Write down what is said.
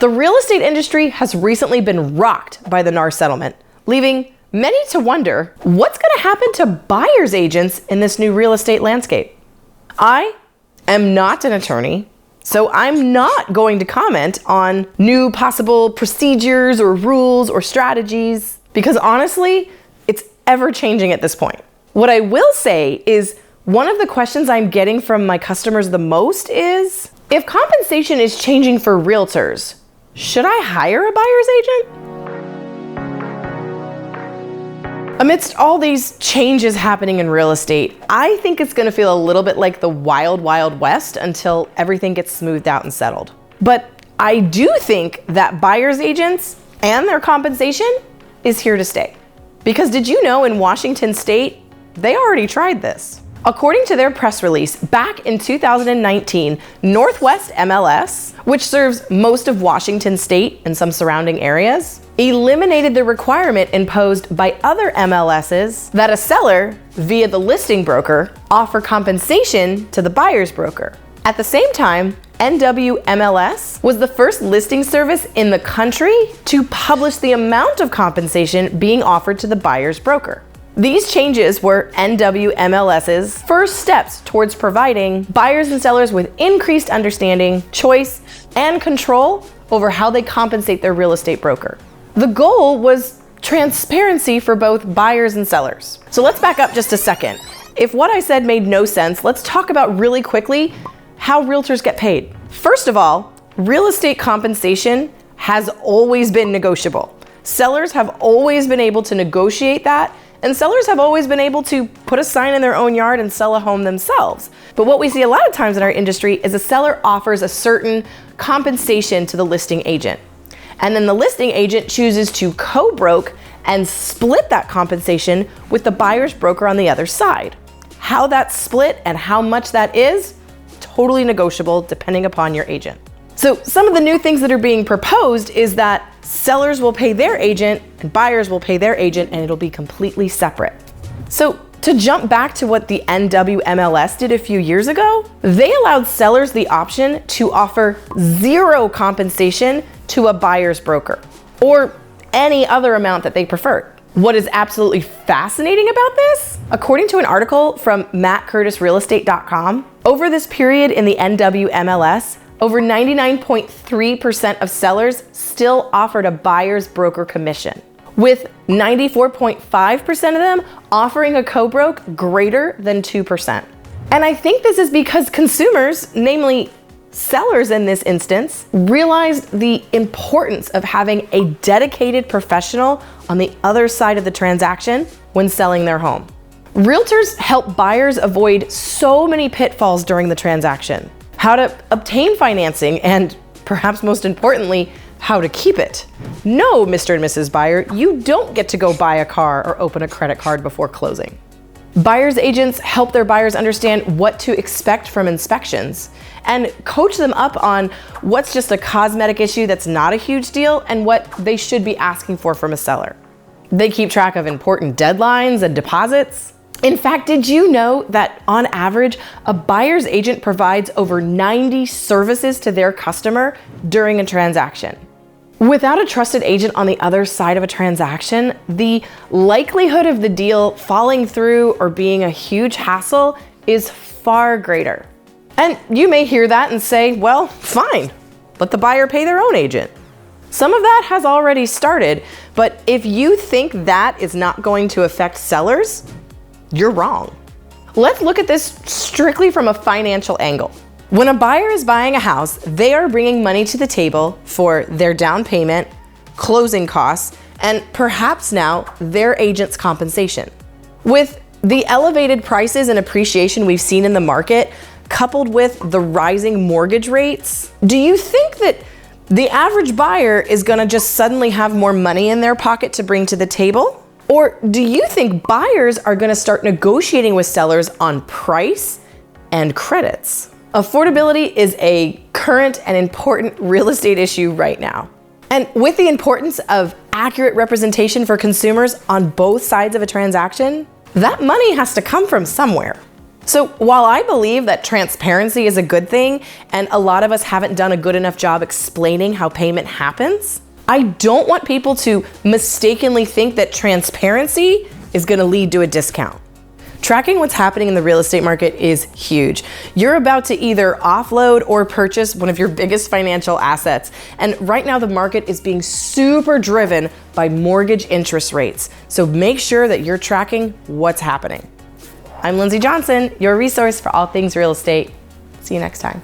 The real estate industry has recently been rocked by the NAR settlement, leaving many to wonder what's going to happen to buyer's agents in this new real estate landscape. I am not an attorney, so I'm not going to comment on new possible procedures or rules or strategies, because honestly, it's ever changing at this point. What I will say is one of the questions I'm getting from my customers the most is, if compensation is changing for realtors, should I hire a buyer's agent? Amidst all these changes happening in real estate, I think it's going to feel a little bit like the wild, wild west until everything gets smoothed out and settled. But I do think that buyer's agents and their compensation is here to stay. Because did you know in Washington state, they already tried this? According to their press release, back in 2019, Northwest MLS, which serves most of Washington state and some surrounding areas, eliminated the requirement imposed by other MLSs that a seller, via the listing broker, offer compensation to the buyer's broker. At the same time, NWMLS was the first listing service in the country to publish the amount of compensation being offered to the buyer's broker. These changes were NWMLS's first steps towards providing buyers and sellers with increased understanding, choice, and control over how they compensate their real estate broker. The goal was transparency for both buyers and sellers. So let's back up just a second. If what I said made no sense, let's talk about really quickly how realtors get paid. First of all, real estate compensation has always been negotiable. Sellers have always been able to negotiate that, and sellers have always been able to put a sign in their own yard and sell a home themselves. But what we see a lot of times in our industry is a seller offers a certain compensation to the listing agent. And then the listing agent chooses to co-broke and split that compensation with the buyer's broker on the other side. How that's split and how much that is, totally negotiable depending upon your agent. So some of the new things that are being proposed is that sellers will pay their agent and buyers will pay their agent, and it'll be completely separate. So to jump back to what the NWMLS did a few years ago, they allowed sellers the option to offer zero compensation to a buyer's broker or any other amount that they preferred. What is absolutely fascinating about this, according to an article from mattcurtisrealestate.com, over this period in the NWMLS, over 99.3% of sellers still offered a buyer's broker commission, with 94.5% of them offering a co-broke greater than 2%. And I think this is because consumers, namely sellers in this instance, realized the importance of having a dedicated professional on the other side of the transaction when selling their home. Realtors help buyers avoid so many pitfalls during the transaction. How to obtain financing, and perhaps most importantly, how to keep it. No, Mr. and Mrs. Buyer, you don't get to go buy a car or open a credit card before closing. Buyer's agents help their buyers understand what to expect from inspections and coach them up on what's just a cosmetic issue that's not a huge deal and what they should be asking for from a seller. They keep track of important deadlines and deposits. In fact, did you know that on average, a buyer's agent provides over 90 services to their customer during a transaction? Without a trusted agent on the other side of a transaction, the likelihood of the deal falling through or being a huge hassle is far greater. And you may hear that and say, well, fine, let the buyer pay their own agent. Some of that has already started, but if you think that is not going to affect sellers, you're wrong. Let's look at this strictly from a financial angle. When a buyer is buying a house, they are bringing money to the table for their down payment, closing costs, and perhaps now their agent's compensation. With the elevated prices and appreciation we've seen in the market, coupled with the rising mortgage rates, do you think that the average buyer is gonna just suddenly have more money in their pocket to bring to the table? Or do you think buyers are gonna start negotiating with sellers on price and credits? Affordability is a current and important real estate issue right now. And with the importance of accurate representation for consumers on both sides of a transaction, that money has to come from somewhere. So while I believe that transparency is a good thing, and a lot of us haven't done a good enough job explaining how payment happens, I don't want people to mistakenly think that transparency is going to lead to a discount. Tracking what's happening in the real estate market is huge. You're about to either offload or purchase one of your biggest financial assets. And right now the market is being super driven by mortgage interest rates. So make sure that you're tracking what's happening. I'm Lindsey Johnson, your resource for all things real estate. See you next time.